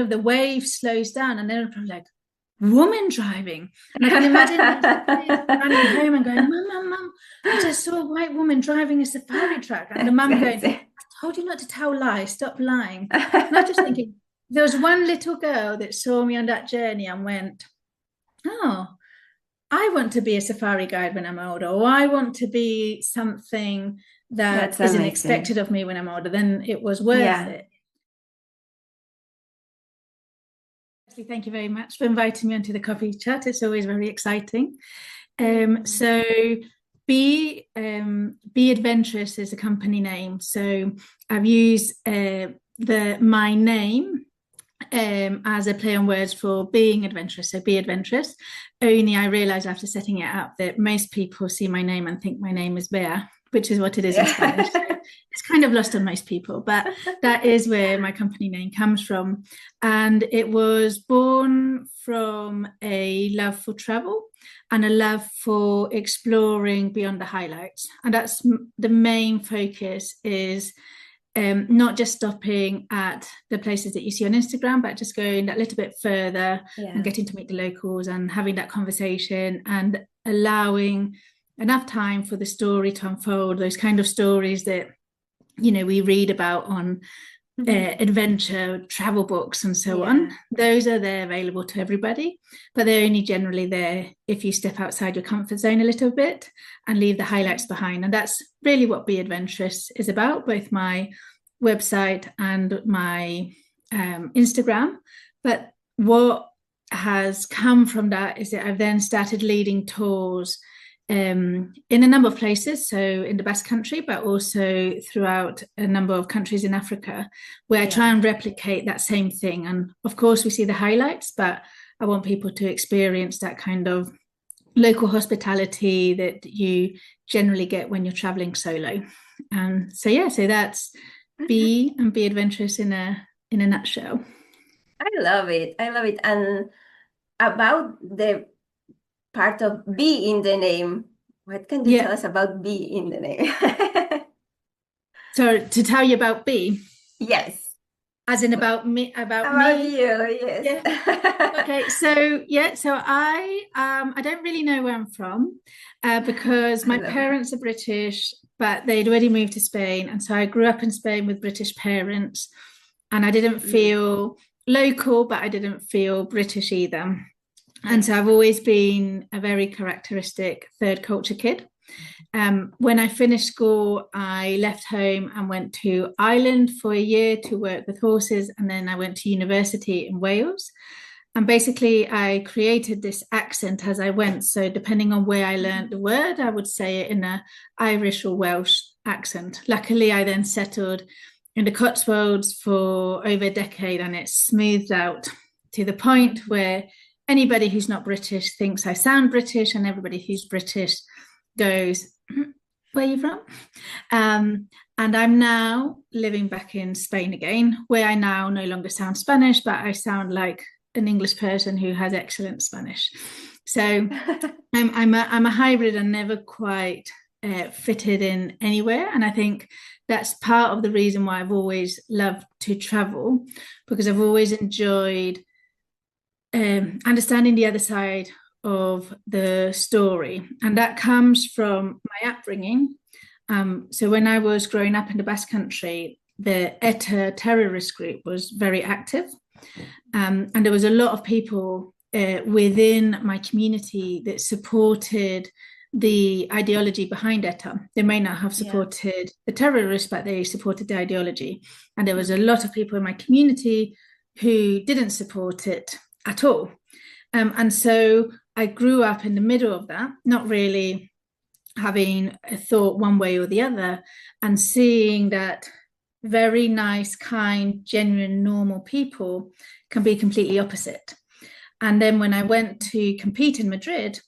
of the wave slows down, and then I'm like, woman driving. And I can imagine running home and going, Mum, I just saw a white woman driving a safari truck. And the mum going, I told you not to tell lies, stop lying. And I'm just thinking, there was one little girl that saw me on that journey and went, oh, I want to be a safari guide when I'm older, or I want to be something that isn't expected of me when I'm older. Then it was worth it. Thank you very much for inviting me onto the coffee chat. It's always very exciting. So Bea Adventurous is a company name. So I've used my name as a play on words for being adventurous. So Bea Adventurous. Only I realized after setting it up that most people see my name and think my name is Bea, which is what it is in Spanish. So it's kind of lost on most people, but that is where my company name comes from. And it was born from a love for travel and a love for exploring beyond the highlights. And that's the main focus, is not just stopping at the places that you see on Instagram, but just going that little bit further and getting to meet the locals and having that conversation and allowing enough time for the story to unfold, those kind of stories that, you know, we read about on adventure travel books and so on. Those are there available to everybody, but they're only generally there if you step outside your comfort zone a little bit and leave the highlights behind. And that's really what Bea Adventurous is about, both my website and my Instagram. But what has come from that is that I've then started leading tours in a number of places, so in the Basque Country, but also throughout a number of countries in Africa, where I try and replicate that same thing. And of course, we see the highlights, but I want people to experience that kind of local hospitality that you generally get when you're traveling solo. So that's Bea and Bea Adventurous in a nutshell. I love it. And about the part of Bea in the name, what can you tell us about Bea in the name? So to tell you about Bea? Yes. As in about me, about me? You, yes. Okay, so I don't really know where I'm from because my parents are British, but they'd already moved to Spain, and so I grew up in Spain with British parents, and I didn't feel local, but I didn't feel British either. And so I've always been a very characteristic third culture kid. When I finished school, I left home and went to Ireland for a year to work with horses. And then I went to university in Wales. And basically, I created this accent as I went. So depending on where I learned the word, I would say it in an Irish or Welsh accent. Luckily, I then settled in the Cotswolds for over a decade, and it's smoothed out to the point where anybody who's not British thinks I sound British, and everybody who's British goes, where are you from? And I'm now living back in Spain again, where I now no longer sound Spanish, but I sound like an English person who has excellent Spanish. So I'm a hybrid and never quite fitted in anywhere. And I think that's part of the reason why I've always loved to travel, because I've always enjoyed understanding the other side of the story. And that comes from my upbringing. So when I was growing up in the Basque Country, the ETA terrorist group was very active. And there was a lot of people within my community that supported the ideology behind ETA. They may not have supported the terrorists, but they supported the ideology. And there was a lot of people in my community who didn't support it at all. And so I grew up in the middle of that, not really having a thought one way or the other, and seeing that very nice, kind, genuine, normal people can be completely opposite. And then when I went to compete in Madrid,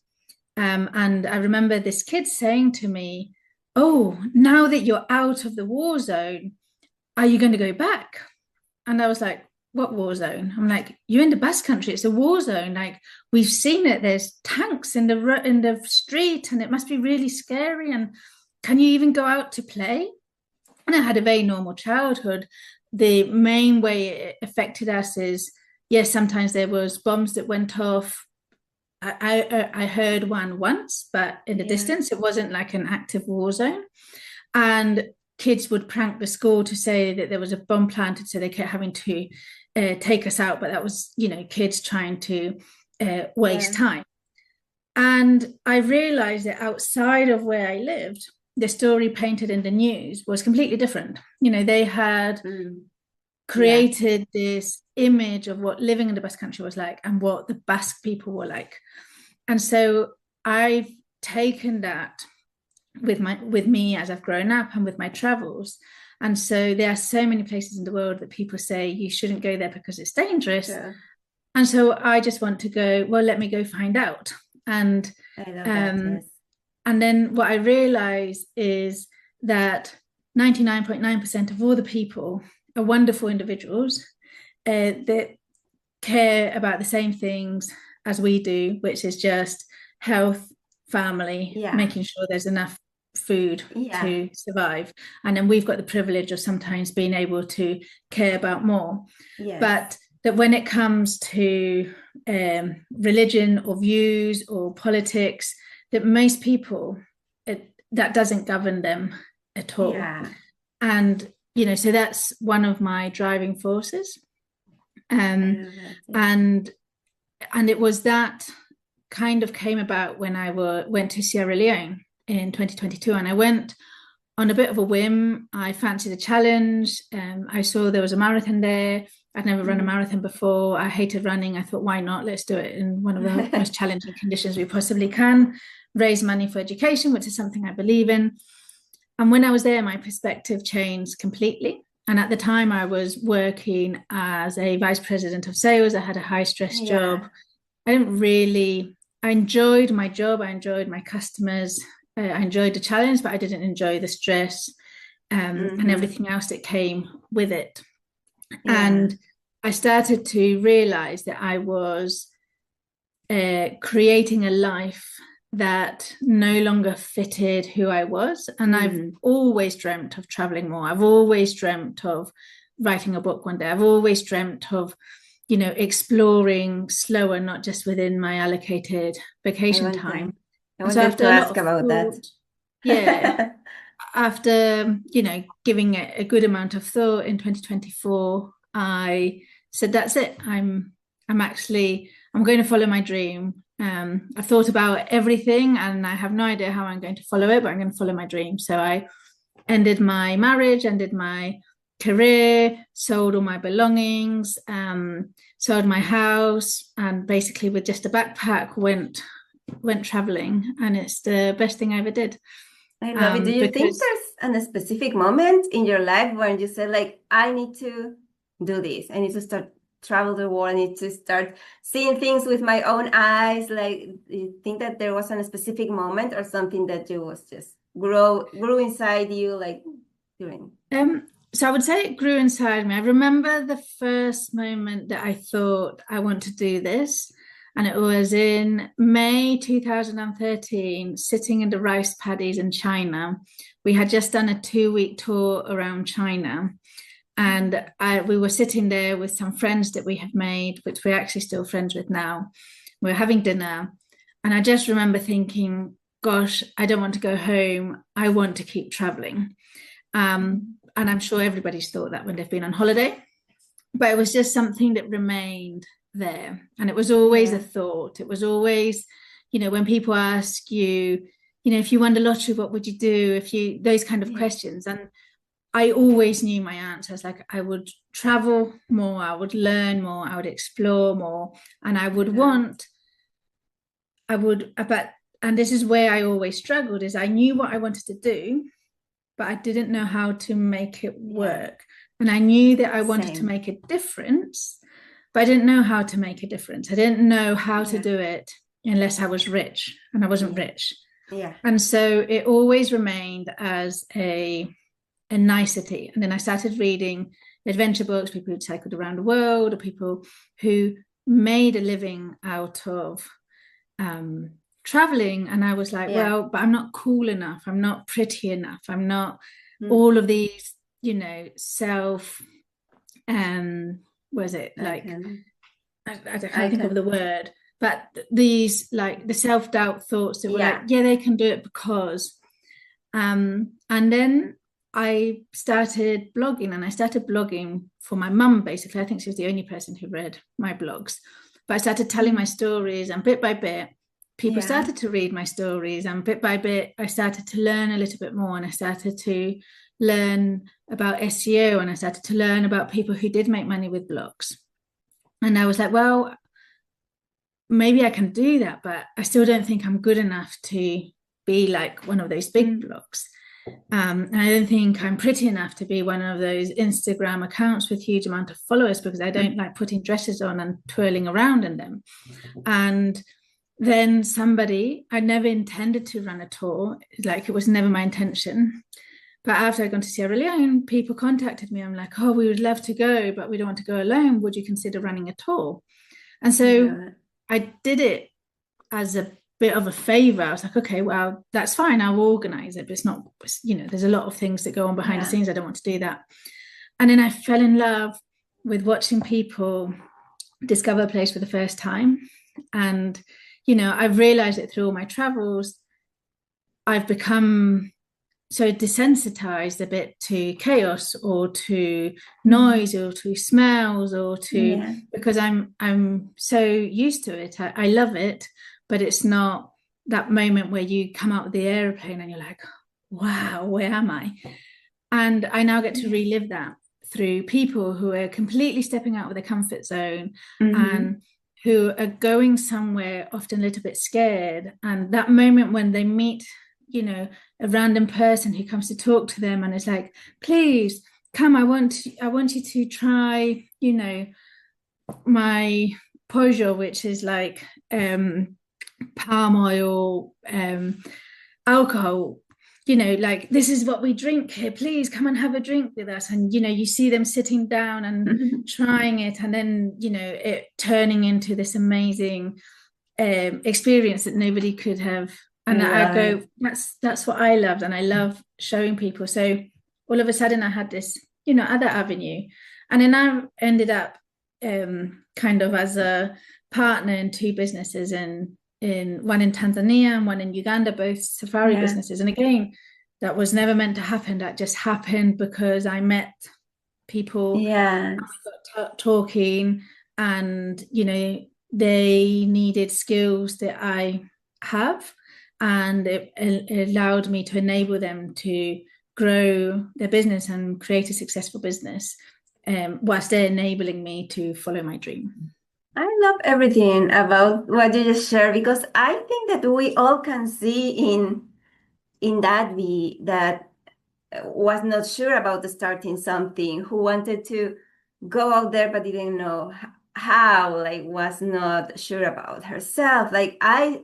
and I remember this kid saying to me, oh, now that you're out of the war zone, are you going to go back? And I was like, what war zone? I'm like, you're in the Basque Country, it's a war zone. Like, we've seen it, there's tanks in the street, and it must be really scary. And can you even go out to play? And I had a very normal childhood. The main way it affected us is yes, sometimes there was bombs that went off. I heard one once, but in the distance, it wasn't like an active war zone. And kids would prank the school to say that there was a bomb planted, so they kept having to take us out. But that was, kids trying to waste time. And I realized that outside of where I lived, the story painted in the news was completely different. They had created this image of what living in the Basque Country was like and what the Basque people were like. And so I've taken that with me as I've grown up and with my travels. And so there are so many places in the world that people say you shouldn't go there because it's dangerous. Yeah. And so I just want to go, well, let me go find out. And I love that, yes. And then what I realize is that 99.9% of all the people are wonderful individuals that care about the same things as we do, which is just health, family, making sure there's enough food to survive. And then we've got the privilege of sometimes being able to care about more. Yes. But that when it comes to religion or views or politics, that most people, that doesn't govern them at all. Yeah. And, so that's one of my driving forces. And it was that kind of came about when I went to Sierra Leone in 2022, and I went on a bit of a whim. I fancied a challenge. I saw there was a marathon there. I'd never run a marathon before. I hated running. I thought, why not? Let's do it in one of the most challenging conditions we possibly can. Raise money for education, which is something I believe in. And when I was there, my perspective changed completely. And at the time, I was working as a vice president of sales. I had a high-stress job. I enjoyed my job. I enjoyed my customers. I enjoyed the challenge, but I didn't enjoy the stress and everything else that came with it. Yeah. And I started to realize that I was creating a life that no longer fitted who I was. And I've always dreamt of traveling more. I've always dreamt of writing a book one day. I've always dreamt of, exploring slower, not just within my allocated vacation time. I wanted to ask about that. Yeah. After, giving it a good amount of thought in 2024, I said, that's it. I'm going to follow my dream. I've thought about everything and I have no idea how I'm going to follow it, but I'm going to follow my dream. So I ended my marriage, ended my career, sold all my belongings, sold my house, and basically with just a backpack went traveling, and it's the best thing I ever did. I love it. Do you think there's a specific moment in your life when you said, like, I need to do this, I need to start travel the world, I need to start seeing things with my own eyes? Like, do you think that there was a specific moment or something that you was just grew inside you, like doing? So I would say it grew inside me. I remember the first moment that I thought, I want to do this. And it was in May 2013, sitting in the rice paddies in China. We had just done a 2-week tour around China. And we were sitting there with some friends that we had made, which we're actually still friends with now. We were having dinner. And I just remember thinking, gosh, I don't want to go home. I want to keep traveling. And I'm sure everybody's thought that when they've been on holiday. But it was just something that remained there. And it was always a thought. It was always, when people ask you, if you won the lottery, what would you do? Those kind of questions. And I always knew my answers. Like, I would travel more, I would learn more, I would explore more, and I would and this is where I always struggled, is I knew what I wanted to do, but I didn't know how to make it work. And I knew that I wanted to make a difference, but I didn't know how to make a difference. I didn't know how to do it unless I was rich, and I wasn't rich. And so it always remained as a nicety. And then I started reading adventure books, people who cycled around the world, or people who made a living out of traveling. And I was like, well, but I'm not cool enough, I'm not pretty enough, I'm not all of these, self I can't think of the word, but these like the self-doubt thoughts that were like, yeah, they can do it because. And then I started blogging, and I started blogging for my mum, basically. I think she was the only person who read my blogs. But I started telling my stories, and bit by bit, people started to read my stories, and bit by bit, I started to learn a little bit more, and I started to learn about SEO, and I started to learn about people who did make money with blogs. And I was like, well, maybe I can do that, but I still don't think I'm good enough to be like one of those big blogs. And I don't think I'm pretty enough to be one of those Instagram accounts with huge amount of followers, because I don't like putting dresses on and twirling around in them. And then I never intended to run a tour, like it was never my intention. But after I'd gone to Sierra Leone, people contacted me. I'm like, oh, we would love to go, but we don't want to go alone. Would you consider running a tour? And so I did it as a bit of a favor. I was like, okay, well, that's fine. I'll organize it. But it's not, there's a lot of things that go on behind the scenes. I don't want to do that. And then I fell in love with watching people discover a place for the first time. And, I've realized that through all my travels, I've become so desensitized a bit to chaos or to noise or to smells or to because I'm so used to it. I love it, but it's not that moment where you come out of the airplane and you're like, wow, where am I? And I now get to relive that through people who are completely stepping out of their comfort zone and who are going somewhere often a little bit scared. And that moment when they meet a random person who comes to talk to them and is like, please come, I want you to try my pojo, which is like palm oil alcohol, like this is what we drink here, please come and have a drink with us. And you see them sitting down and trying it, and then it turning into this amazing experience that nobody could have. And I go, that's what I loved, and I love showing people. So all of a sudden I had this other avenue, and then I ended up kind of as a partner in two businesses, in one in Tanzania and one in Uganda, both safari businesses. And again, that was never meant to happen. That just happened because I met people, we got talking, and they needed skills that I have, and it allowed me to enable them to grow their business and create a successful business, whilst they're enabling me to follow my dream. I love everything about what you just shared, because I think that we all can see in that that was not sure about starting something, who wanted to go out there but didn't know how, like was not sure about herself. Like I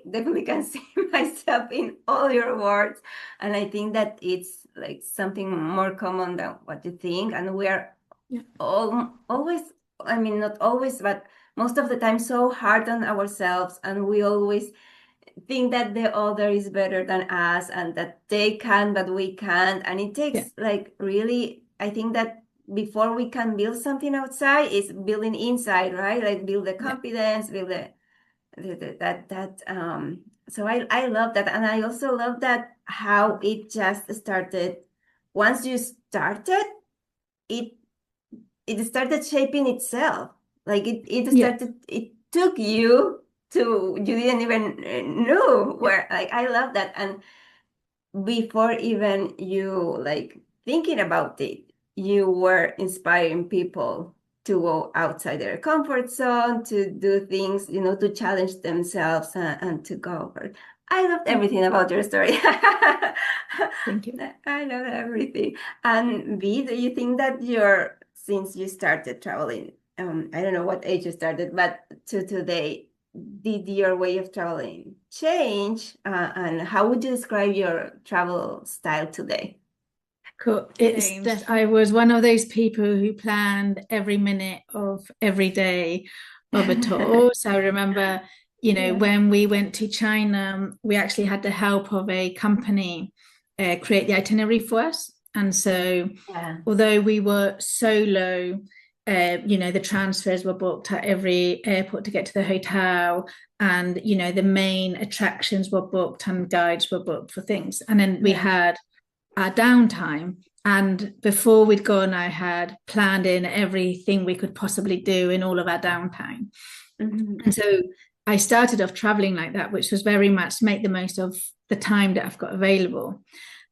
definitely can see myself in all your words, and I think that it's like something more common than what you think. And we are always, I mean, not always, but most of the time so hard on ourselves, and we always think that the other is better than us and that they can but we can't. And it takes like really, I think that before we can build something outside is building inside, right? Like build the confidence, build so I love that. And I also love that how it just started. Once you started, it started shaping itself. Like it started, it took you to, you didn't even know where. Like I love that. And before even you like thinking about it, you were inspiring people to go outside their comfort zone, to do things, to challenge themselves and to go over. I loved everything about your story. Thank you. I love everything. And Bea, do you think that since you started traveling, I don't know what age you started, but to today, did your way of traveling change? And how would you describe your travel style today? Cool. It's that I was one of those people who planned every minute of every day of a tour. So I remember, when we went to China, we actually had the help of a company create the itinerary for us. And so although we were solo, the transfers were booked at every airport to get to the hotel, and the main attractions were booked and guides were booked for things. And then we had our downtime, and before we'd gone, I had planned in everything we could possibly do in all of our downtime. And so I started off traveling like that, which was very much make the most of the time that I've got available.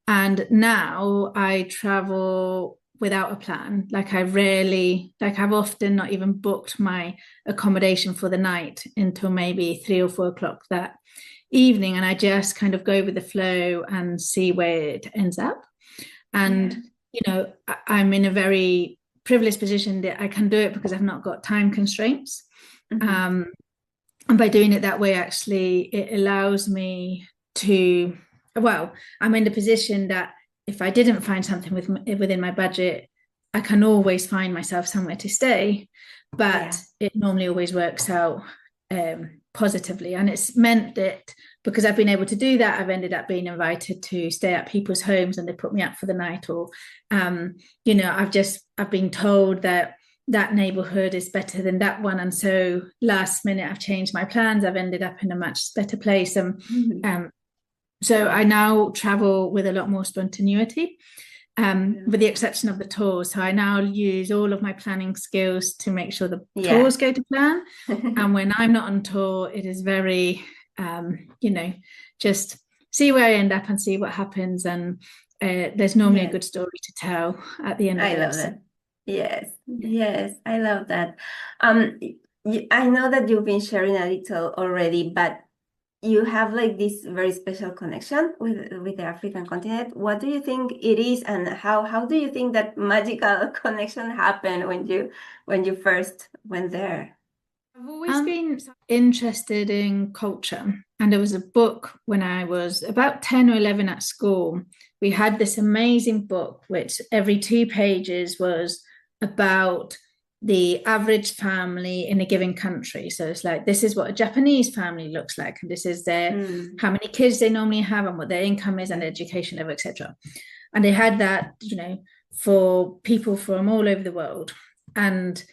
And now I travel without a plan. I've often not even booked my accommodation for the night until maybe 3 or 4 o'clock that evening. And I just kind of go with the flow and see where it ends up. And, I'm in a very privileged position that I can do it because I've not got time constraints. And by doing it that way, actually, it allows me to, I'm in the position that if I didn't find something within my budget, I can always find myself somewhere to stay. But it normally always works out positively. And it's meant that because I've been able to do that, I've ended up being invited to stay at people's homes and they put me up for the night. Or, I've been told that neighborhood is better than that one. And so last minute, I've changed my plans. I've ended up in a much better place. So I now travel with a lot more spontaneity, with the exception of the tours. So I now use all of my planning skills to make sure the tours go to plan. And when I'm not on tour, it is very, just see where I end up and see what happens. And there's normally a good story to tell at the end of it. I love that. Yes, I love that. I know that you've been sharing a little already, but you have like this very special connection with the African continent. What do you think it is, and how do you think that magical connection happened when you first went there? I've always been interested in culture, and there was a book when I was about 10 or 11 at school. We had this amazing book which every 2 pages was about the average family in a given country. So it's like, this is what a Japanese family looks like, and this is how many kids they normally have and what their income is and education level, etc. And they had that, for people from all over the world. And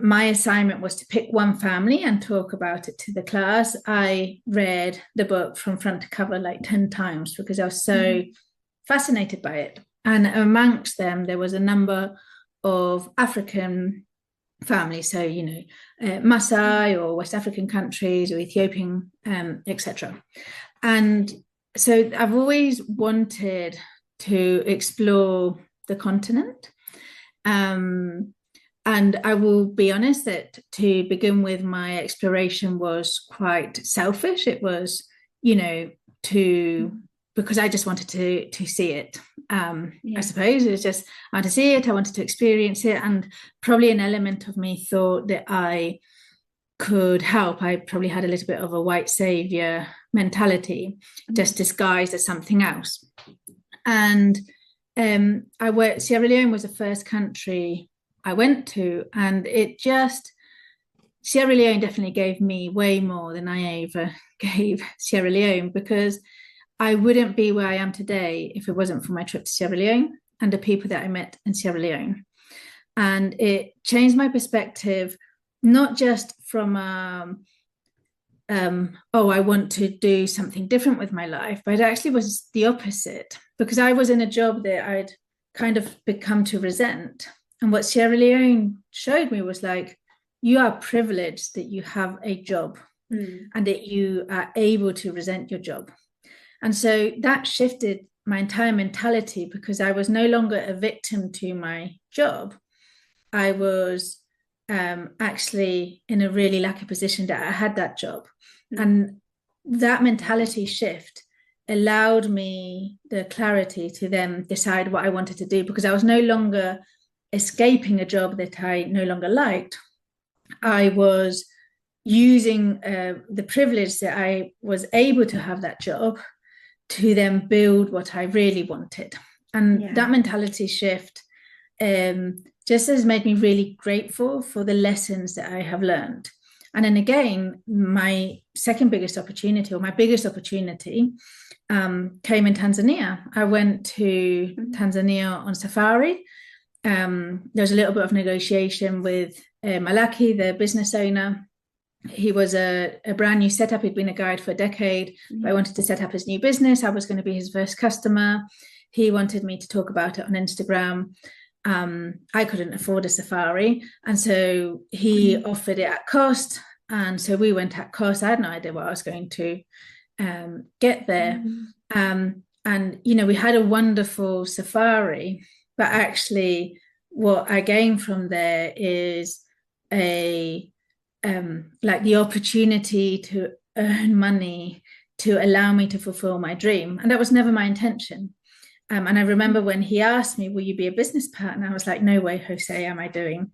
my assignment was to pick one family and talk about it to the class. I read the book from front to cover like 10 times because I was so fascinated by it. And amongst them, there was a number of African families, so Maasai or West African countries or Ethiopian, etc. And so I've always wanted to explore the continent, and I will be honest that to begin with, my exploration was quite selfish. It was, because I just wanted to see it. I suppose it was just, I wanted to see it, I wanted to experience it, and probably an element of me thought that I could help. I probably had a little bit of a white savior mentality, just disguised as something else. And Sierra Leone was the first country I went to, and Sierra Leone definitely gave me way more than I ever gave Sierra Leone, because I wouldn't be where I am today if it wasn't for my trip to Sierra Leone and the people that I met in Sierra Leone. And it changed my perspective, not just from, I want to do something different with my life, but it actually was the opposite, because I was in a job that I'd kind of become to resent. And what Sierra Leone showed me was like, you are privileged that you have a job and that you are able to resent your job. And so that shifted my entire mentality, because I was no longer a victim to my job. I was actually in a really lucky position that I had that job. And that mentality shift allowed me the clarity to then decide what I wanted to do, because I was no longer escaping a job that I no longer liked. I was using the privilege that I was able to have that job to then build what I really wanted. And that mentality shift just has made me really grateful for the lessons that I have learned. And then again, my second biggest opportunity, or my biggest opportunity, came in Tanzania. I went to Tanzania on safari, there was a little bit of negotiation with Malaki, the business owner. He was a brand new setup. He'd been a guide for a decade. I wanted to set up his new business. I was going to be his first customer. He wanted me to talk about it on Instagram. I couldn't afford a safari. And so he offered it at cost. And so we went at cost. I had no idea what I was going to get there. And, you know, we had a wonderful safari, but actually what I gained from there is like the opportunity to earn money to allow me to fulfill my dream. And that was never my intention. And I remember when he asked me, will you be a business partner? I was like, no way, Jose, am I doing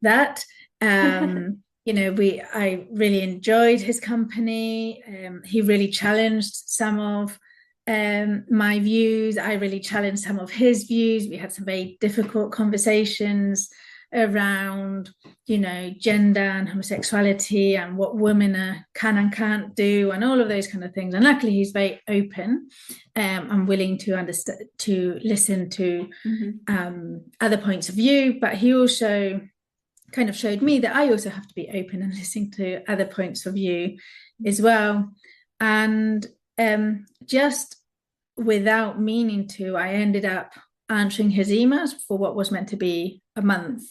that? You know, I really enjoyed his company. He really challenged some of my views. I really challenged some of his views. We had some very difficult conversations around, you know, gender and homosexuality and what women can and can't do and all of those kind of things. And luckily he's very open and willing to understand, to listen to other points of view. But he also kind of showed me that I also have to be open and listening to other points of view as well. And just without meaning to, I ended up answering his emails for what was meant to be a month.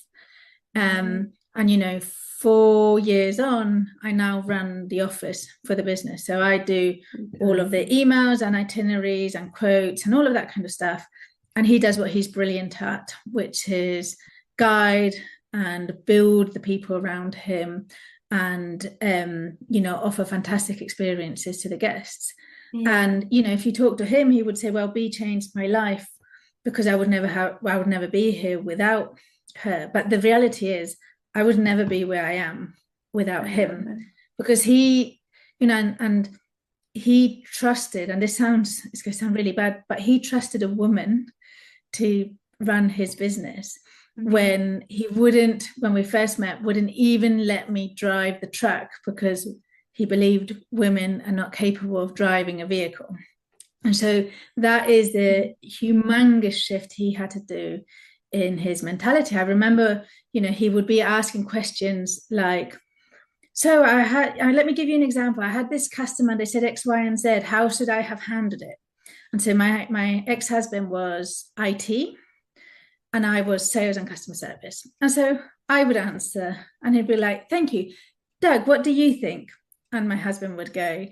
And, you know, 4 years on, I now run the office for the business. So I do all of the emails and itineraries and quotes and all of that kind of stuff. And he does what he's brilliant at, which is guide and build the people around him and, you know, offer fantastic experiences to the guests. And, you know, if you talk to him, he would say, well, Bea changed my life because I would never be here without her. But the reality is I would never be where I am without him, because he, you know, and he trusted, and it's going to sound really bad, but he trusted a woman to run his business when we first met, wouldn't even let me drive the truck because he believed women are not capable of driving a vehicle. And so that is the humongous shift he had to do in his mentality. I remember, you know, he would be asking questions like, so let me give you an example. I had this customer, they said X, Y, and Z. How should I have handled it? And so my ex-husband was IT and I was sales and customer service. And so I would answer and he'd be like, thank you. Doug, what do you think? And my husband would go,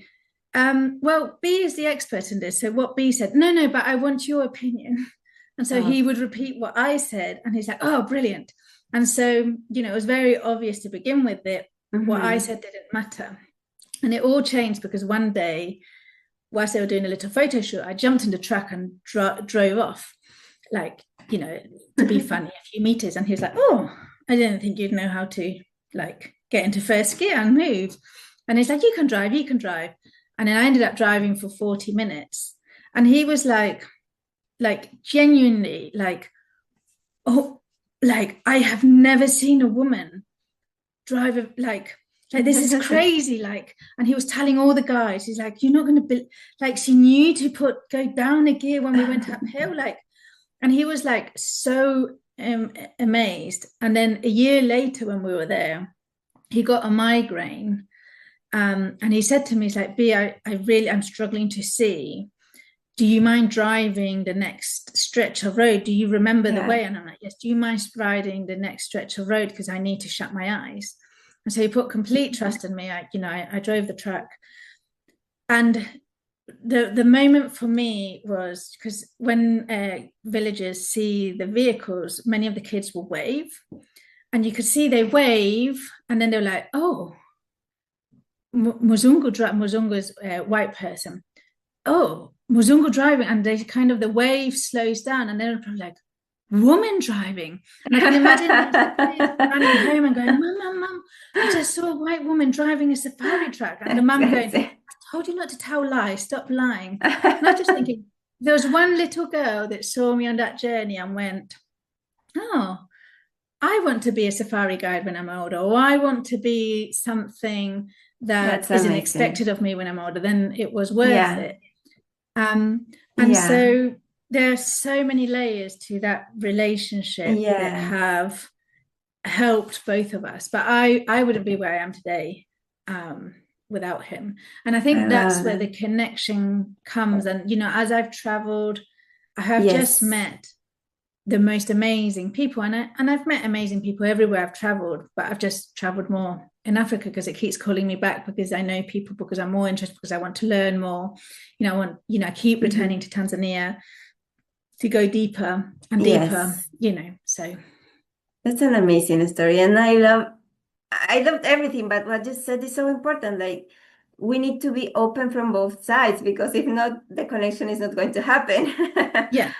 well, Bea is the expert in this. So what Bea said, no, but I want your opinion. And so he would repeat what I said and he's like, oh, brilliant. And so, you know, it was very obvious to begin with that what I said didn't matter. And it all changed because one day, whilst they were doing a little photo shoot, I jumped in the truck and drove off, like, you know, to be funny, a few meters. And he was like, oh, I didn't think you'd know how to, like, get into first gear and move. And he's like, you can drive. And then I ended up driving for 40 minutes. And he was like genuinely like, oh, like, I have never seen a woman drive like this is crazy. Like, and he was telling all the guys, he's like, you're not going to be like, she knew to go down a gear when we went uphill. Like, and he was like so amazed. And then a year later when we were there, he got a migraine. And he said to me, he's like, Bea, I'm struggling to see. Do you mind driving the next stretch of road? Do you remember the way? And I'm like, yes. Do you mind riding the next stretch of road? Because I need to shut my eyes. And so he put complete trust in me. I drove the truck. And the moment for me was because when villagers see the vehicles, many of the kids will wave. And you could see they wave. And then they're like, oh, Muzungu's a white person. Oh, Muzungu driving, and they kind of the wave slows down, and they're probably like, woman driving. And I can imagine running home and going, Mum, I just saw a white woman driving a safari truck. And the mum going, I told you not to tell lies, stop lying. And I was just thinking, there was one little girl that saw me on that journey and went, oh, I want to be a safari guide when I'm older, or I want to be something that isn't expected of me when I'm older. Then it was worth it. So there are so many layers to that relationship that have helped both of us. But I wouldn't be where I am today without him. And I think that's where the connection comes. And, you know, as I've traveled, I have just met the most amazing people. And I've met amazing people everywhere I've traveled, but I've just traveled more in Africa because it keeps calling me back, because I know people, because I'm more interested, because I want to learn more. You know, I keep returning to Tanzania to go deeper and deeper, you know, so. That's an amazing story. And I loved everything, but what you said is so important. Like, we need to be open from both sides, because if not, the connection is not going to happen. Yeah.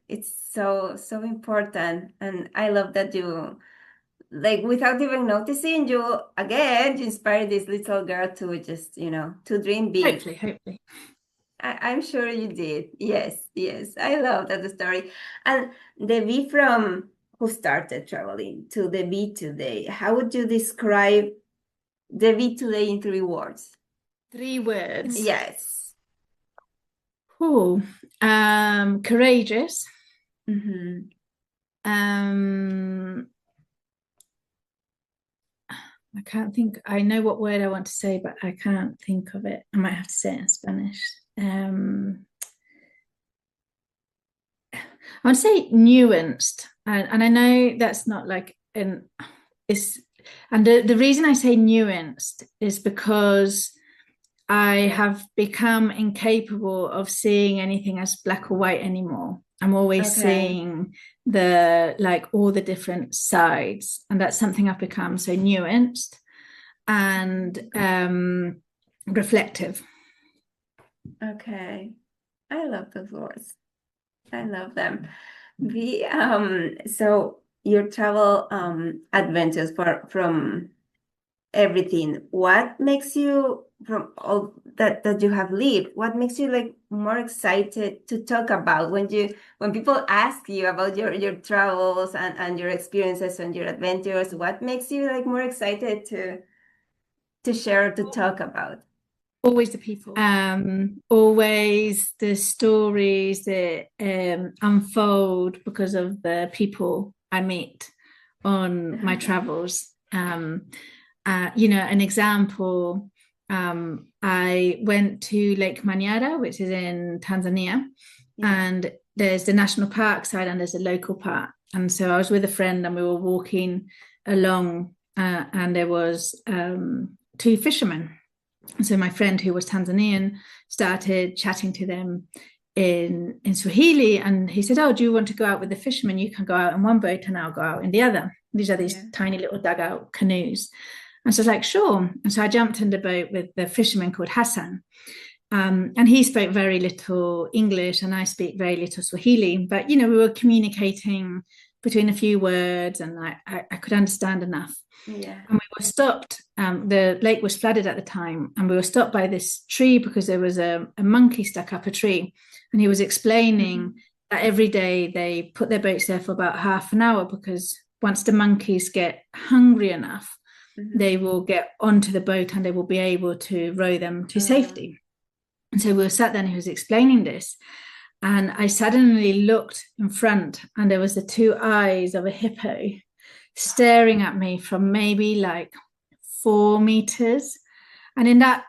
It's so important. And I love that you, like, without even noticing, you inspired this little girl to just, you know, to dream big. Hopefully. I'm sure you did. Yes. I love that story. And the Bea from who started traveling to the Bea today, how would you describe the Bea today in 3 words? 3 words? Yes. Courageous. I can't think. I know what word I want to say, but I can't think of it. I might have to say it in Spanish. I want to say nuanced, and I know that's not like the reason I say nuanced is because I have become incapable of seeing anything as black or white anymore. I'm always seeing all the different sides, and that's something I've become. So nuanced and reflective. Okay, I love those words. I love them. So your travel adventures from everything, what makes you, from all that you have lived, what makes you like more excited to talk about when people ask you about your travels and your experiences and your adventures? What makes you like more excited to share, to talk about? Always the people, always the stories that unfold because of the people I meet on my travels. You know, an example, I went to Lake Manyara, which is in Tanzania, and there's the national park side and there's a local park. And so I was with a friend and we were walking along and there was 2 fishermen. And so my friend, who was Tanzanian, started chatting to them in Swahili, and he said, "Oh, do you want to go out with the fishermen? You can go out in one boat and I'll go out in the other." These are these tiny little dugout canoes. And so I was like, "Sure." And so I jumped in the boat with the fisherman called Hassan. And he spoke very little English and I speak very little Swahili. But, you know, we were communicating between a few words and I could understand enough. Yeah. And we were stopped. The lake was flooded at the time, and we were stopped by this tree because there was a monkey stuck up a tree. And he was explaining that every day they put their boats there for about half an hour, because once the monkeys get hungry enough, they will get onto the boat and they will be able to row them to safety. And so we were sat there and he was explaining this. And I suddenly looked in front and there was the 2 eyes of a hippo staring at me from maybe like 4 meters. And in that,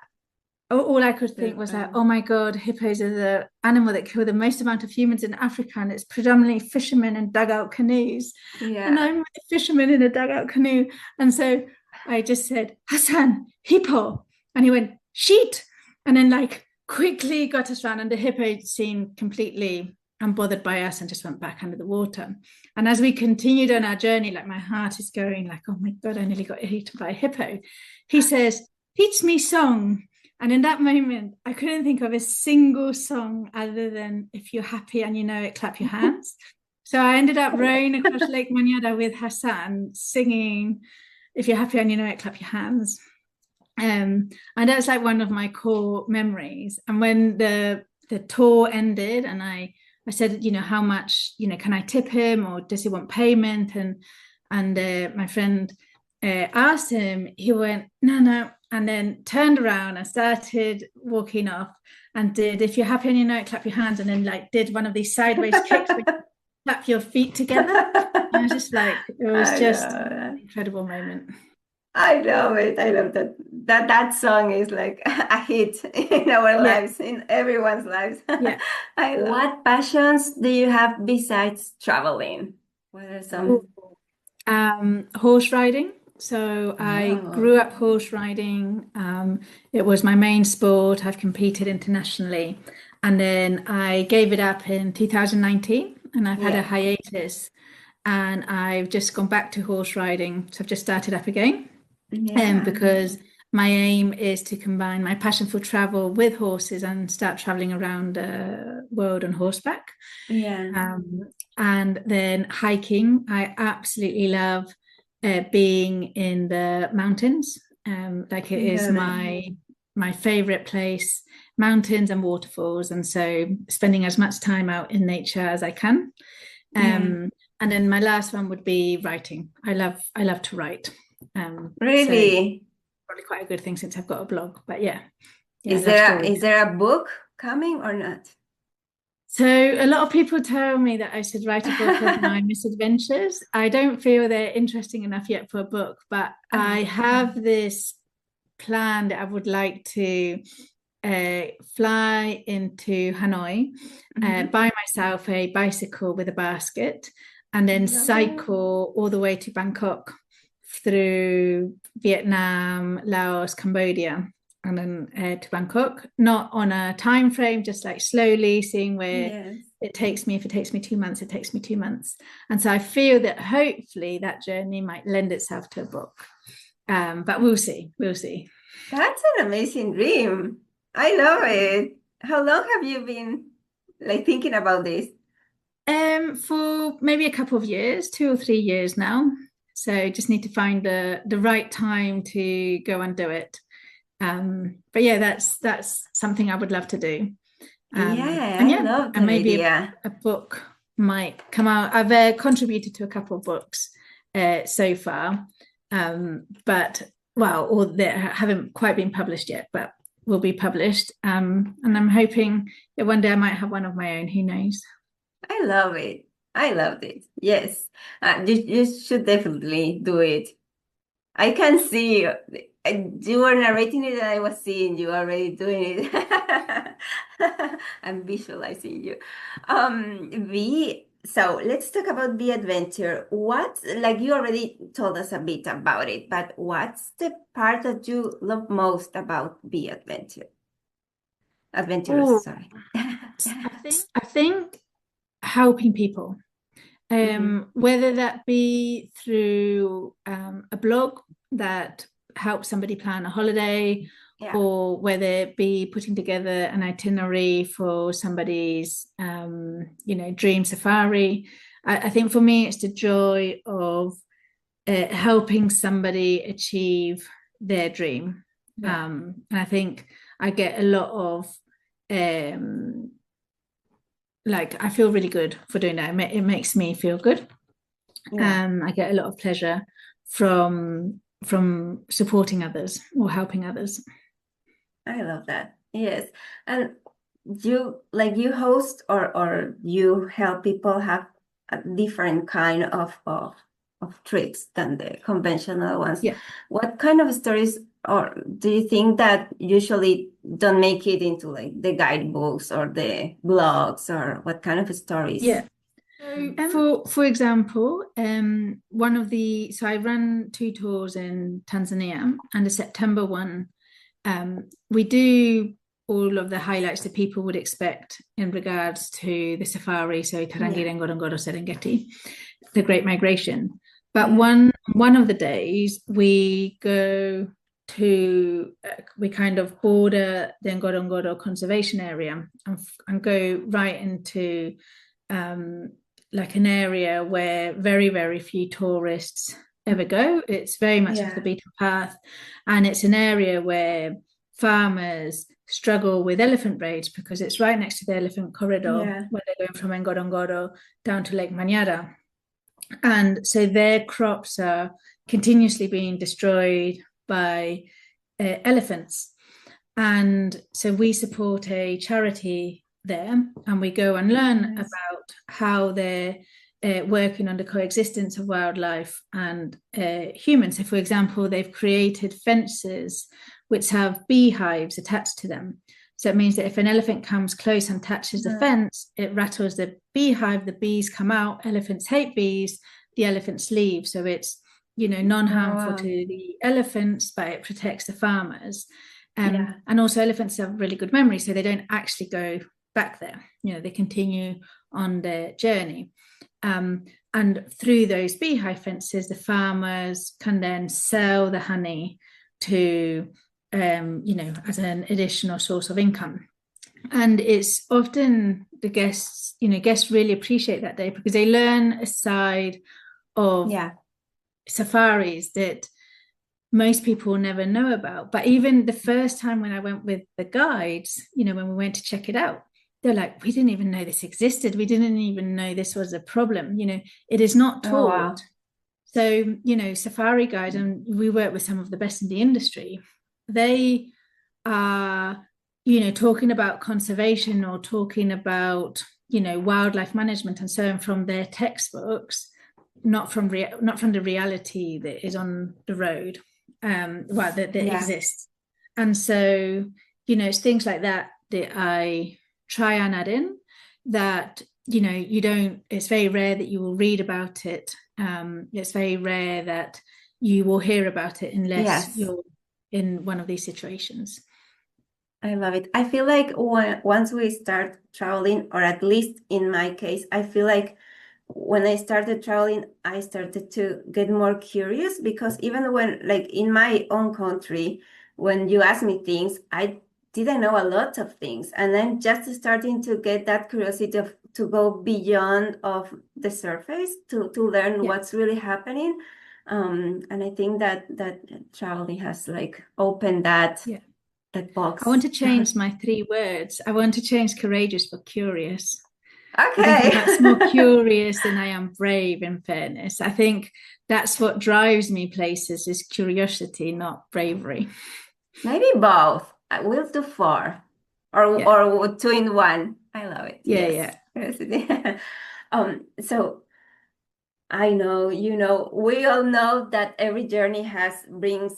all I could think was like, oh my God, hippos are the animal that kill the most amount of humans in Africa, and it's predominantly fishermen in dugout canoes. And I'm a fisherman in a dugout canoe. And so I just said, "Hassan, hippo." And he went, "Sheet." And then like quickly got us around, and the hippo seemed completely unbothered by us and just went back under the water. And as we continued on our journey, like my heart is going like, oh my God, I nearly got eaten by a hippo. He says, "Teach me song." And in that moment, I couldn't think of a single song other than "If you're happy and you know it, clap your hands." So I ended up rowing across Lake Manyara with Hassan, singing "If you're happy and you know it, clap your hands." And that's like one of my core memories. And when the tour ended and I said, you know, how much, you know, can I tip him, or does he want payment? And my friend asked him, he went, no, and then turned around and started walking off and did, if you're happy on your note, clap your hands, and then like did one of these sideways kicks where you clap your feet together. And I was just like, it was just an incredible moment. I love it. I love that. That song is like a hit in our lives, in everyone's lives. Yeah. What passions do you have besides traveling? What are some? Horse riding. So I grew up horse riding. It was my main sport. I've competed internationally. And then I gave it up in 2019 and I've had a hiatus. And I've just gone back to horse riding. So I've just started up again. Because my aim is to combine my passion for travel with horses and start traveling around the world on horseback. And then hiking. I absolutely love being in the mountains. Like it is my favorite place, mountains and waterfalls. And so spending as much time out in nature as I can. And then my last one would be writing. I love to write. Really? So probably quite a good thing since I've got a blog, but yeah. Is there a book coming or not? So a lot of people tell me that I should write a book of my misadventures. I don't feel they're interesting enough yet for a book, but I have this plan that I would like to fly into Hanoi, buy myself a bicycle with a basket, and then cycle all the way to Bangkok through Vietnam, Laos, Cambodia, and then to Bangkok, not on a time frame, just like slowly seeing where it takes me. If it takes me 2 months, it takes me 2 months. And so I feel that hopefully that journey might lend itself to a book. But we'll see. That's an amazing dream. I love it. How long have you been like thinking about this? For maybe a couple of years, 2 or 3 years now. So just need to find the right time to go and do it. But yeah, that's something I would love to do. I love that maybe idea. a book might come out. I've contributed to a couple of books so far, but or they haven't quite been published yet, but will be published. And I'm hoping that one day I might have one of my own. Who knows? I love it. I loved it. Yes, you should definitely do it. I can see you were narrating it, and I was seeing you already doing it. I'm visualizing you. So let's talk about Bea Adventure. Like you already told us a bit about it, but what's the part that you love most about Bea Adventurous, sorry. I think helping people. Whether that be through a blog that helps somebody plan a holiday, or whether it be putting together an itinerary for somebody's dream safari. I think for me it's the joy of helping somebody achieve their dream. And I think I get a lot of I feel really good for doing that. It makes me feel good. I get a lot of pleasure from supporting others or helping others. I love that. Yes. And you host or you help people have a different kind of trips than the conventional ones. What kind of stories or do you think that usually don't make it into like the guidebooks or the blogs, or what kind of stories? For example, so I ran 2 tours in Tanzania, and the September one, we do all of the highlights that people would expect in regards to the safari, so Tarangire, Ngorongoro, Serengeti, the Great Migration. But one of the days we go to we kind of border the Ngorongoro conservation area and go right into like an area where very, very few tourists ever go. It's very much off the beaten path, and it's an area where farmers struggle with elephant rage because it's right next to the elephant corridor where they're going from Ngorongoro down to Lake Manyara. And so their crops are continuously being destroyed by elephants. And so we support a charity there, and we go and learn about how they're working on the coexistence of wildlife and humans. So, for example, they've created fences which have beehives attached to them. So it means that if an elephant comes close and touches the fence, it rattles the beehive, the bees come out. Elephants hate bees, the elephants leave. So it's, non-harmful to the elephants, but it protects the farmers. And also elephants have really good memory, so they don't actually go back there. They continue on their journey. And through those beehive fences, the farmers can then sell the honey to, as an additional source of income. And it's often the guests really appreciate that day because they learn a side of safaris that most people never know about. But even the first time when I went with the guides, when we went to check it out, they're like, we didn't even know this existed. We didn't even know this was a problem. It is not taught. Oh, wow. So, safari guides, and we work with some of the best in the industry, they are, talking about conservation or talking about, wildlife management and so on from their textbooks, not from the reality that is on the road, that exists. And so, it's things like that I try and add in that, it's very rare that you will read about it. It's very rare that you will hear about it unless you're in one of these situations. I love it. I feel like once we start traveling, or at least in my case, I feel like when I started traveling, I started to get more curious because even when, like in my own country, when you ask me things, I didn't know a lot of things. And I'm just starting to get that curiosity to go beyond of the surface to learn what's really happening. And I think that traveling has like opened that box. I want to change my 3 words. I want to change courageous for curious. Okay. I think I'm much more curious than I am brave, in fairness. I think that's what drives me places is curiosity, not bravery. Maybe both. We'll do 4 or 2 in 1. I love it. Yeah. So I know, we all know that every journey brings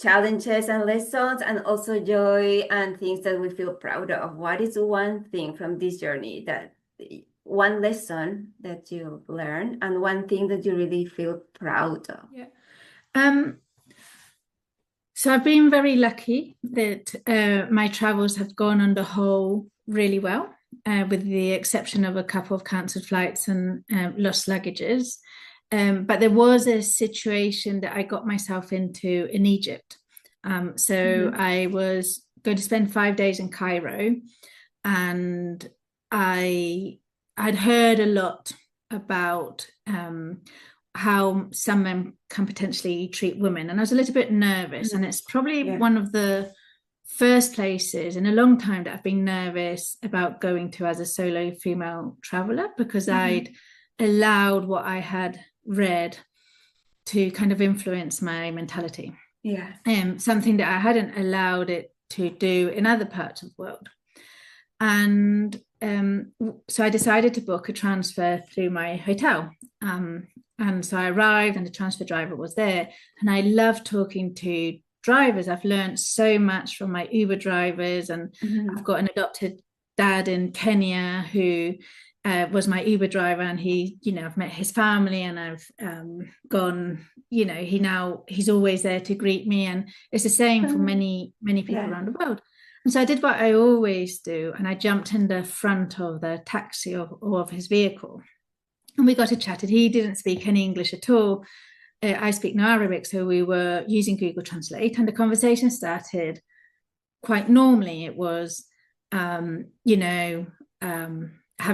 challenges and lessons and also joy and things that we feel proud of. What is one thing from this journey one lesson that you learned and one thing that you really feel proud of? So I've been very lucky that my travels have gone on the whole really well, with the exception of a couple of cancelled flights and lost luggages. But there was a situation that I got myself into in Egypt. I was going to spend 5 days in Cairo, and I'd heard a lot about how some men can potentially treat women, and I was a little bit nervous. And it's probably one of the first places in a long time that I've been nervous about going to as a solo female traveler, because I'd allowed what I had read to kind of influence my mentality. Something that I hadn't allowed it to do in other parts of the world. And so I decided to book a transfer through my hotel. And so I arrived and the transfer driver was there. And I love talking to drivers. I've learned so much from my Uber drivers. And I've got an adopted dad in Kenya who was my Uber driver. And I've met his family, and I've gone, he's always there to greet me. And it's the same for many, many people around the world. And so I did what I always do, and I jumped in the front of the taxi or of his vehicle. And we got to chat. He didn't speak any English at all. I speak no Arabic, so we were using Google Translate, and the conversation started quite normally. It was, have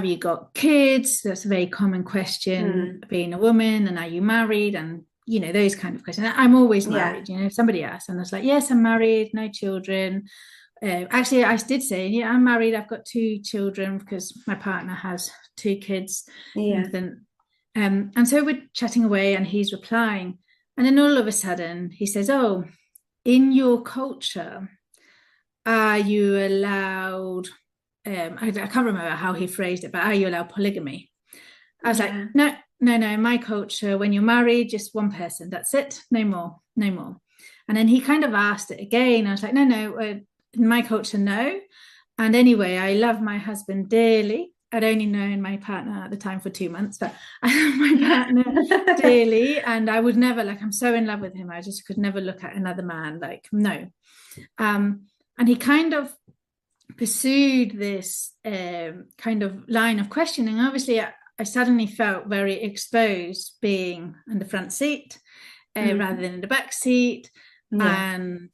you got kids? That's a very common question, being a woman, and are you married? And, those kind of questions. I'm always married, if somebody asks, and I was like, yes, I'm married, no children. Actually, I did say, I'm married. I've got 2 children because my partner has 2 kids. And so we're chatting away, and he's replying. And then all of a sudden he says, oh, in your culture, are you allowed, I can't remember how he phrased it, but are you allowed polygamy? I was like, no, in my culture, when you're married, just one person, that's it, no more. And then he kind of asked it again. I was like, no, in my culture, no. And anyway, I love my husband dearly. I'd only known my partner at the time for 2 months, but I love my partner dearly. And I would never, like, I'm so in love with him. I just could never look at another man, like, no. And he kind of pursued this kind of line of questioning. Obviously, I suddenly felt very exposed being in the front seat rather than in the back seat. And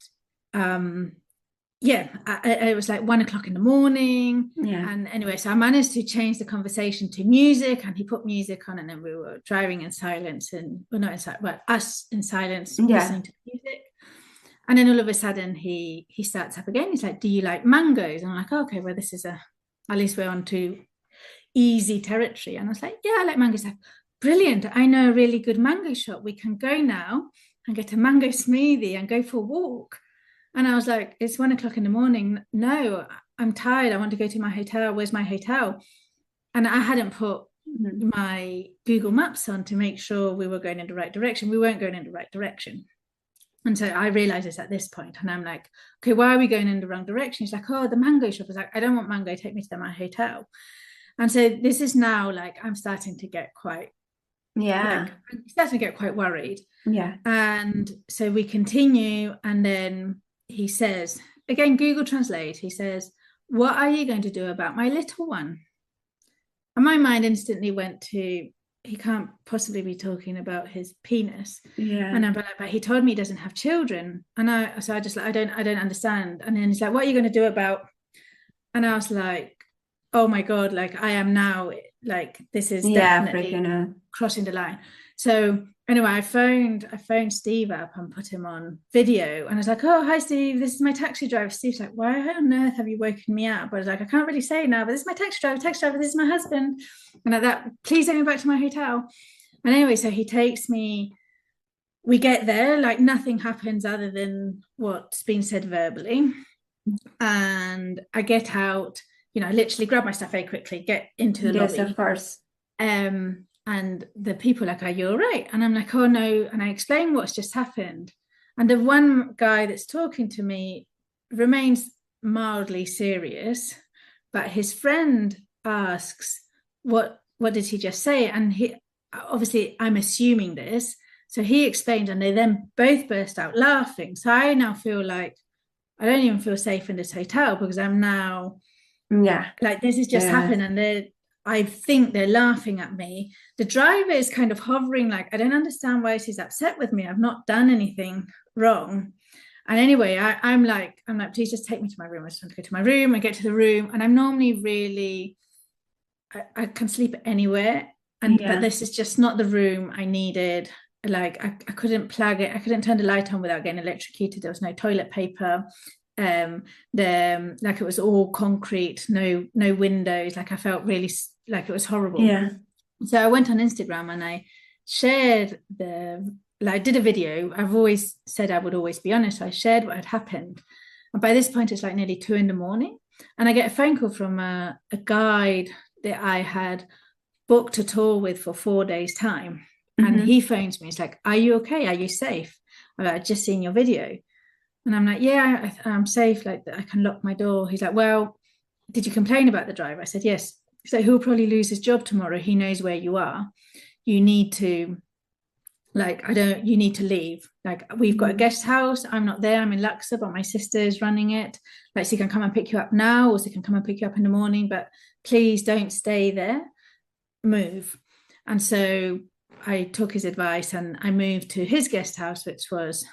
it was like 1 o'clock in the morning. And anyway, so I managed to change the conversation to music, and he put music on, and then we were driving in silence, and well, not in silence, but us in silence, listening to music. And then all of a sudden he starts up again. He's like, do you like mangoes? And I'm like, okay, well, this is at least we're on to easy territory. And I was like, yeah, I like mangoes. Like, brilliant. I know a really good mango shop. We can go now and get a mango smoothie and go for a walk. And I was like, it's 1 o'clock in the morning. No, I'm tired. I want to go to my hotel. Where's my hotel? And I hadn't put my Google Maps on to make sure we were going in the right direction. We weren't going in the right direction. And so I realized this at this point, and I'm like, okay, why are we going in the wrong direction? He's like, oh, the mango shop. I was like, I don't want mango. Take me to my hotel. And so this is now like, I'm starting to get quite, worried. Yeah. And so we continue, and then he says, again, Google Translate, he says, what are you going to do about my little one? And my mind instantly went to, he can't possibly be talking about his penis. And I'm like, but he told me he doesn't have children. And I don't understand. And then he's like, what are you going to do about? And I was like, oh my God, like I am now, like this is definitely crossing the line. So anyway, I phoned Steve up and put him on video, and I was like, oh, hi Steve, this is my taxi driver. Steve's like, why on earth have you woken me up? But I was like, I can't really say now, but this is my taxi driver, this is my husband. And like that, please take me back to my hotel. And anyway, so he takes me, we get there, like nothing happens other than what's been said verbally. And I get out, I literally grab my stuff very quickly, get into the lobby. Yes, of course. And the people are like, are you all right? And I'm like, oh no. And I explain what's just happened. And the one guy that's talking to me remains mildly serious, but his friend asks, what did he just say? And he, obviously I'm assuming this. So he explained, and they then both burst out laughing. So I now feel like I don't even feel safe in this hotel, because I'm now like, this has just happened, and I think they're laughing at me. The driver is kind of hovering, like, I don't understand why she's upset with me. I've not done anything wrong. And anyway, I'm like, please just take me to my room. I just want to go to my room. I get to the room, and I'm normally really, I can sleep anywhere. But this is just not the room I needed. Like I couldn't plug it. I couldn't turn the light on without getting electrocuted. There was no toilet paper. Like it was all concrete, no windows. Like I felt really like it was horrible. So I went on Instagram and I shared I did a video. I've always said I would always be honest. So I shared what had happened, and by this point it's like nearly 2 a.m, and I get a phone call from a guide that I had booked a tour with for 4 days time. And he phones me. He's like, are you okay? Are you safe? I've just seen your video. And I'm like, yeah, I'm safe. Like, I can lock my door. He's like, well, did you complain about the driver? I said, yes. So he'll probably lose his job tomorrow. He knows where you are. You need to, you need to leave. Like, we've got a guest house. I'm not there. I'm in Luxor, but my sister's running it. Like, she can come and pick you up now, or she can come and pick you up in the morning. But please don't stay there. Move. And so I took his advice and I moved to his guest house, which was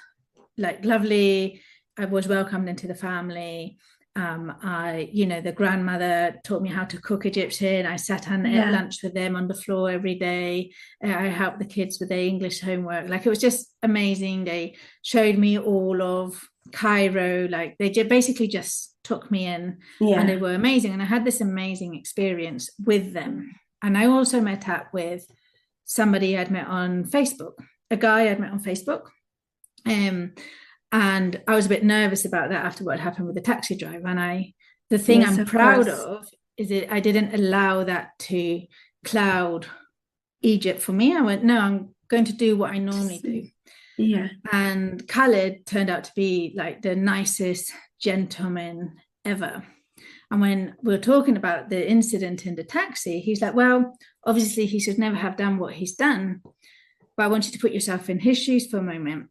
like lovely. I was welcomed into the family. The grandmother taught me how to cook Egyptian. I sat and ate lunch with them on the floor every day. I helped the kids with their English homework. Like, it was just amazing. They showed me all of Cairo. Like, they basically just took me in, and they were amazing. And I had this amazing experience with them. And I also met up with somebody I'd met on Facebook, a guy I'd met on Facebook. And I was a bit nervous about that after what happened with the taxi driver. And the thing Yes, I'm of proud course. of is that I didn't allow that to cloud Egypt for me. I went, no, I'm going to do what I normally do. Yeah. And Khaled turned out to be like the nicest gentleman ever. And when we were talking about the incident in the taxi, he's like, well, obviously he should never have done what he's done. But I want you to put yourself in his shoes for a moment.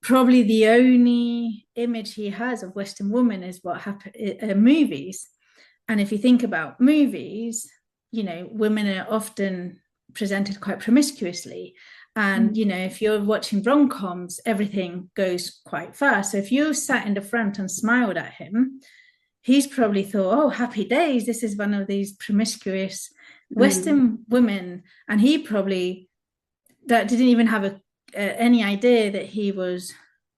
Probably the only image he has of Western women is what happened in movies. And if you think about movies, women are often presented quite promiscuously. And, if you're watching rom-coms, everything goes quite fast. So if you sat in the front and smiled at him, he's probably thought, oh, happy days. This is one of these promiscuous Western women. And he probably that didn't even have any idea that he was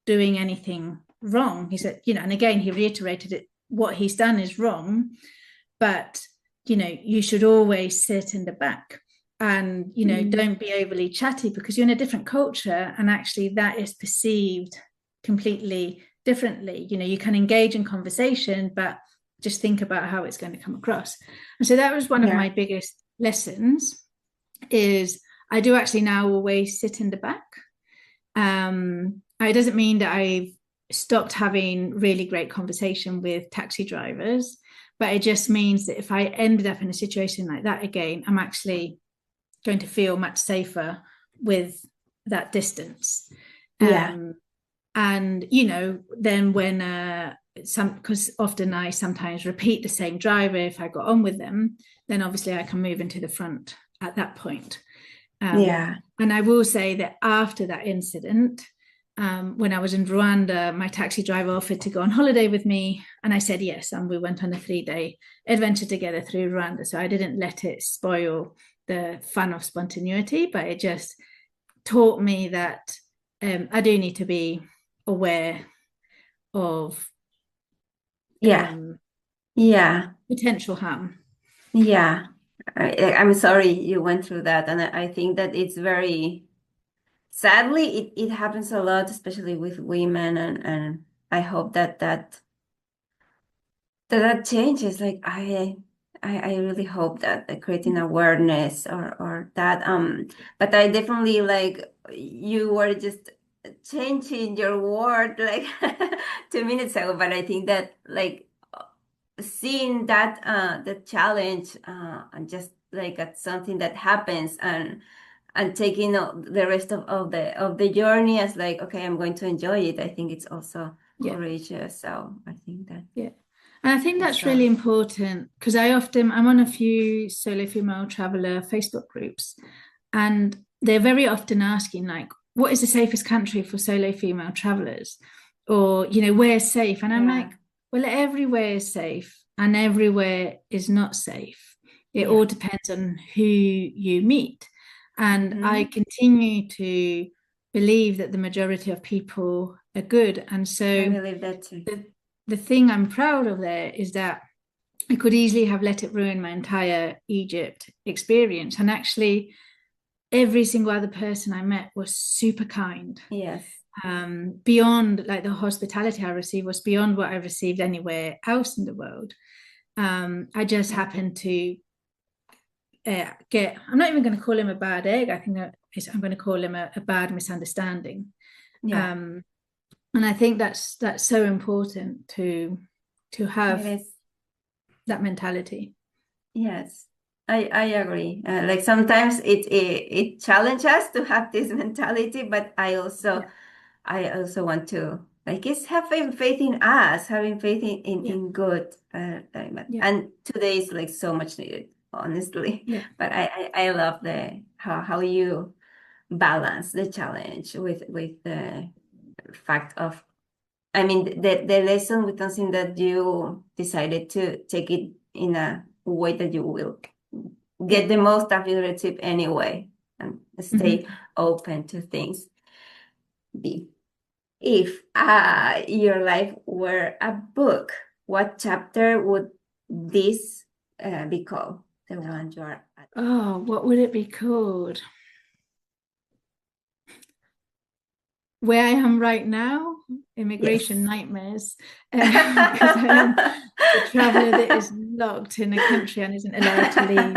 doing anything wrong. He said, and again, he reiterated it, what he's done is wrong, but, you should always sit in the back and, don't be overly chatty because you're in a different culture. And actually that is perceived completely differently. You can engage in conversation, but just think about how it's going to come across. And so that was one of my biggest lessons is I do actually now always sit in the back. It doesn't mean that I've stopped having really great conversation with taxi drivers, but it just means that if I ended up in a situation like that again, I'm actually going to feel much safer with that distance. And then when because often I sometimes repeat the same driver if I got on with them, then obviously I can move into the front at that point. And I will say that after that incident, when I was in Rwanda, my taxi driver offered to go on holiday with me, and I said yes, and we went on a 3-day adventure together through Rwanda. So I didn't let it spoil the fun of spontaneity, but it just taught me that I do need to be aware of potential harm. I'm sorry you went through that, and I think that it's very sadly it happens a lot, especially with women, and I hope that changes. Like I really hope that creating awareness or that but I definitely like you were just changing your word like 2 minutes ago, but I think that like seeing that the challenge and just like at something that happens and taking the rest of the journey as like, okay, I'm going to enjoy it. I think it's also courageous. So I think that and I think that's really important because I'm on a few solo female traveler Facebook groups, and they're very often asking like, what is the safest country for solo female travelers, or where's safe? And I'm like, well, everywhere is safe and everywhere is not safe. It all depends on who you meet. And I continue to believe that the majority of people are good. And so I believe that too. The thing I'm proud of there is that I could easily have let it ruin my entire Egypt experience. And actually, every single other person I met was super kind. Yes. Beyond like the hospitality I received was beyond what I received anywhere else in the world. I just happened to I'm not even going to call him a bad egg. I think I'm going to call him a bad misunderstanding. And I think that's so important to have that mentality. Yes, I agree. Like sometimes it challenges us to have this mentality, but I also want to like it's having faith in us, having faith in good. And today is like so much needed, honestly. But I love the how you balance the challenge with the fact of, I mean, the lesson with something that you decided to take it in a way that you will get the most out of your trip anyway and stay open to things. If your life were a book, what chapter would this be called? The one you are at. Oh, what would it be called? where I am right now, immigration Yes. nightmares, because I am a traveler that is locked in a country and isn't allowed to leave.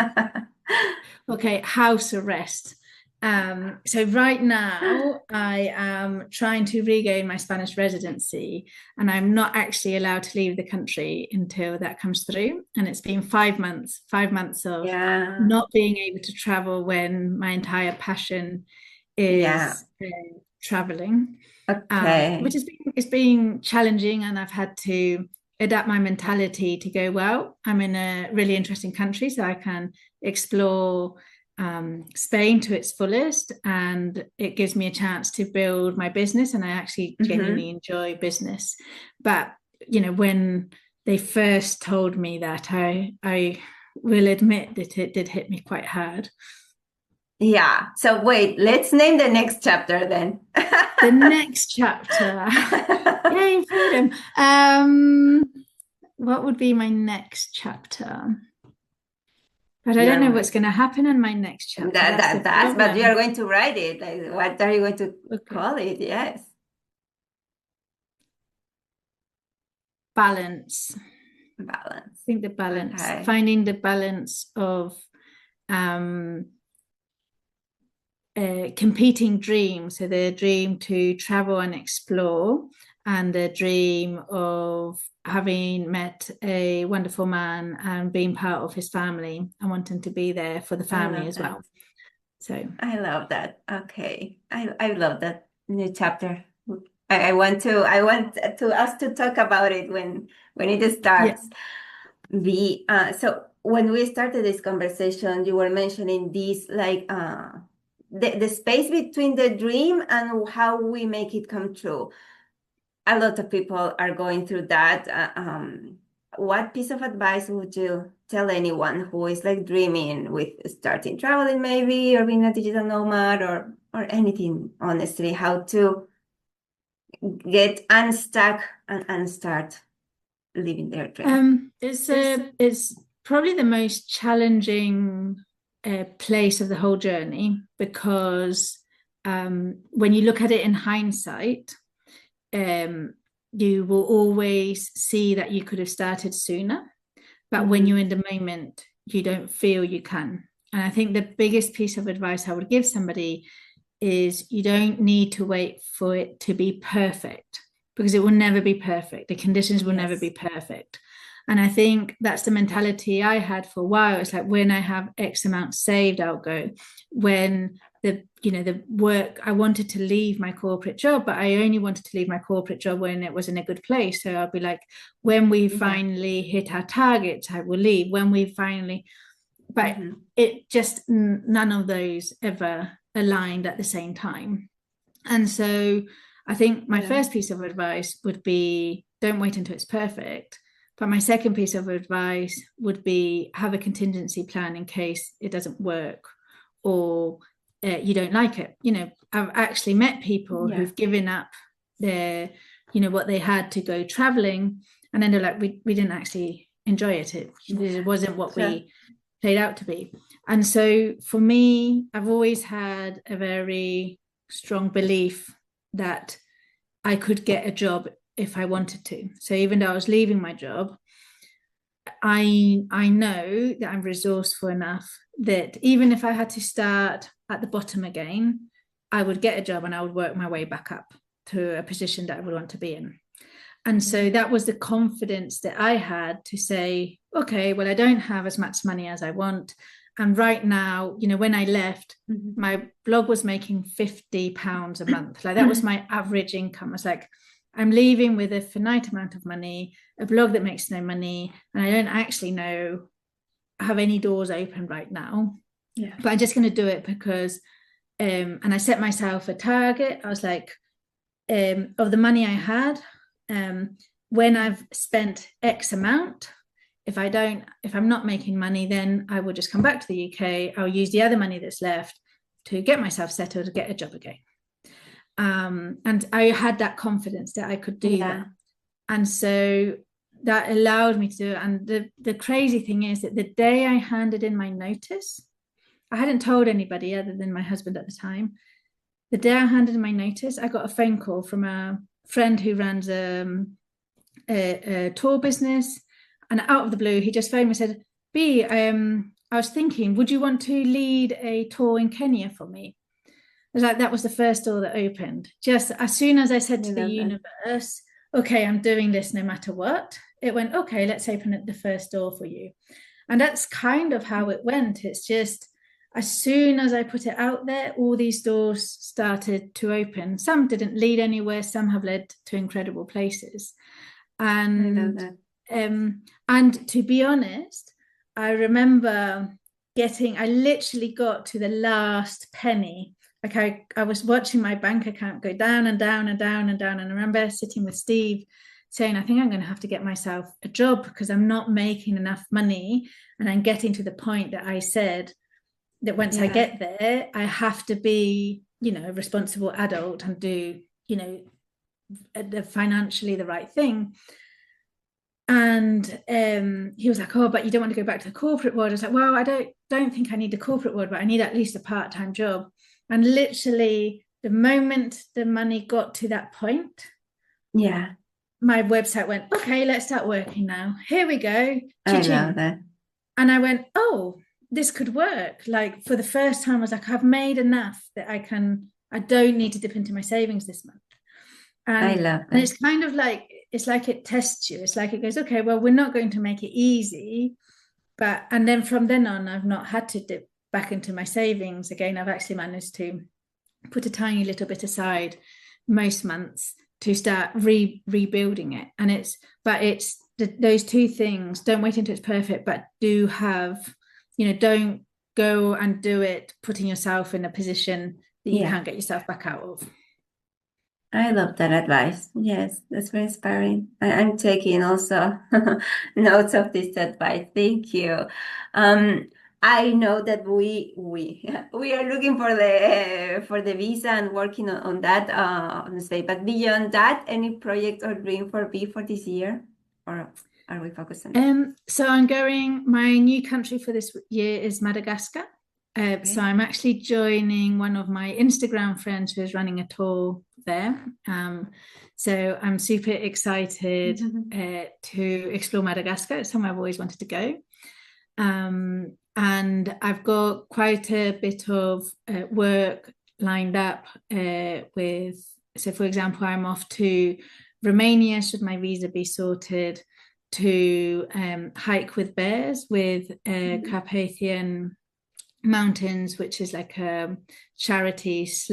Okay, house arrest. So right now I am trying to regain my Spanish residency, and I'm not actually allowed to leave the country until that comes through. And it's been 5 months of Yeah. not being able to travel when my entire passion Yeah. is traveling, which Okay. has been it's been challenging, and I've had to adapt my mentality to go, well, I'm in a really interesting country, so I can explore Spain to its fullest, and it gives me a chance to build my business, and I actually genuinely enjoy business. But when they first told me that, I will admit that it did hit me quite hard. Yeah. So wait, let's name the next chapter then. The next chapter. Yay, freedom. What would be my next chapter? But I don't know what's going to happen in my next chapter. That's the But you are problem. going to write it. Like, what are you going to Okay. call it? Yes. Balance. Balance. I think the balance, Okay. finding the balance of um, competing dreams. So the dream to travel and explore, and the dream of having met a wonderful man and being part of his family and wanting to be there for the I family love as that. well. So I love that. Okay. I love that new chapter. I want to us to talk about it when it yeah. starts. So when we started this conversation, you were mentioning this like the space between the dream and how we make it come true. A lot of people are going through that. What piece of advice would you tell anyone who is like dreaming with starting traveling maybe, or being a digital nomad, or anything, honestly, how to get unstuck and start living their dream? It's probably the most challenging place of the whole journey, because when you look at it in hindsight, um, you will always see that you could have started sooner. But when you're in the moment, you don't feel you can. And I think the biggest piece of advice I would give somebody is you don't need to wait for it to be perfect, because it will never be perfect. The conditions will never be perfect. And I think that's the mentality I had for a while. It's like, when I have X amount saved, I'll go. When the work, I wanted to leave my corporate job, but I only wanted to leave my corporate job when it was in a good place. So I'll be like, when we finally hit our targets, I will leave. When we finally, but it just, none of those ever aligned at the same time. And so I think my first piece of advice would be, don't wait until it's perfect. But my second piece of advice would be, have a contingency plan in case it doesn't work, or you don't like it. I've actually met people who've given up their, what they had to go traveling, and then they're like, we didn't actually enjoy it. It wasn't what we played out to be. And so for me, I've always had a very strong belief that I could get a job if I wanted to. So even though I was leaving my job, I know that I'm resourceful enough that even if I had to start at the bottom again, I would get a job and I would work my way back up to a position that I would want to be in. And so that was the confidence that I had to say, okay, well, I don't have as much money as I want. And right now, when I left, my blog was making £50 a month. Like, that was my average income. I was like, I'm leaving with a finite amount of money, a blog that makes no money, and I don't actually have any doors open right now. Yeah. But I'm just going to do it because, and I set myself a target. I was like, of the money I had, when I've spent X amount, if I'm not making money, then I will just come back to the UK. I'll use the other money that's left to get myself settled, to get a job again. And I had that confidence that I could do that. And so that allowed me to do it. And the crazy thing is that the day I handed in my notice, I hadn't told anybody other than my husband at the time. the day I handed in my notice, I got a phone call from a friend who runs a tour business, and out of the blue, he just phoned me and said, "Bea, I was thinking, would you want to lead a tour in Kenya for me?" It was like that was the first door that opened. Just as soon as I said to the universe, "Okay, I'm doing this no matter what," it went, "Okay, let's open the first door for you." And that's kind of how it went. It's just as soon as I put it out there, all these doors started to open. Some didn't lead anywhere, some have led to incredible places. And to be honest, I remember I literally got to the last penny. Like I was watching my bank account go down and down and down and down. And I remember sitting with Steve saying, I think I'm going to have to get myself a job because I'm not making enough money. And I'm getting to the point that I said that once I get there, I have to be, a responsible adult and do, financially the right thing. And he was like, "Oh, but you don't want to go back to the corporate world." I was like, "Well, I don't think I need the corporate world, but I need at least a part-time job." And literally the moment the money got to that point, my website went, "Okay, let's start working now. Here we go." Cha-ching. I love that. And I went, "Oh, this could work." Like for the first time, I was like, I've made enough that I don't need to dip into my savings this month. And, I love that. And it's kind of like, it's like it tests you. It's like it goes, okay, well, we're not going to make it easy. And then from then on, I've not had to dip back into my savings again. I've actually managed to put a tiny little bit aside most months to start rebuilding it. And it's those two things. Don't wait until it's perfect, but do have, don't go and do it putting yourself in a position that you can't get yourself back out of. I love that advice. Yes, that's very inspiring. I'm taking also notes of this advice. Thank you. I know that we are looking for the visa and working on that on the state. But beyond that, any project or dream for Bea for this year, or are we focused on? So my new country for this year is Madagascar. So I'm actually joining one of my Instagram friends who is running a tour there. So I'm super excited to explore Madagascar. It's somewhere I've always wanted to go. And I've got quite a bit of work lined up so for example, I'm off to Romania, should my visa be sorted, to hike with bears with Carpathian Mountains, which is like a charity /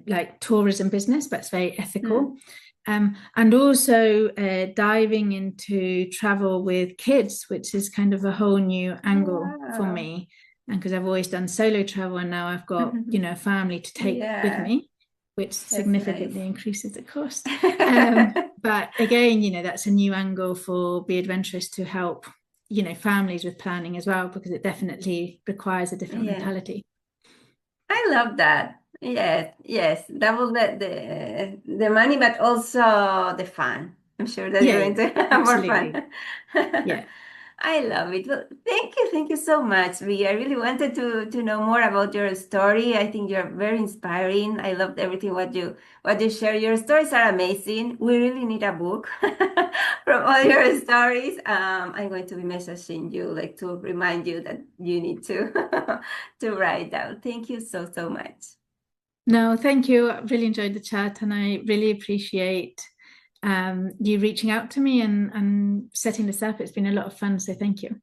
like tourism business, but it's very ethical. And also diving into travel with kids, which is kind of a whole new angle for me. And because I've always done solo travel, and now I've got a family to take with me, which significantly increases the cost. But again, that's a new angle for Bea Adventurous to help families with planning as well, because it definitely requires a different mentality. I love that. Yes, double the money, but also the fun. I'm sure that you're going to have more fun. Yeah. I love it. Well, thank you so much, Bea. I really wanted to know more about your story. I think you're very inspiring. I loved everything what you share. Your stories are amazing. We really need a book from all your stories. I'm going to be messaging you like to remind you that you need to to write down. Thank you so much. No, thank you. I really enjoyed the chat, and I really appreciate you reaching out to me and setting this up. It's been a lot of fun, so thank you.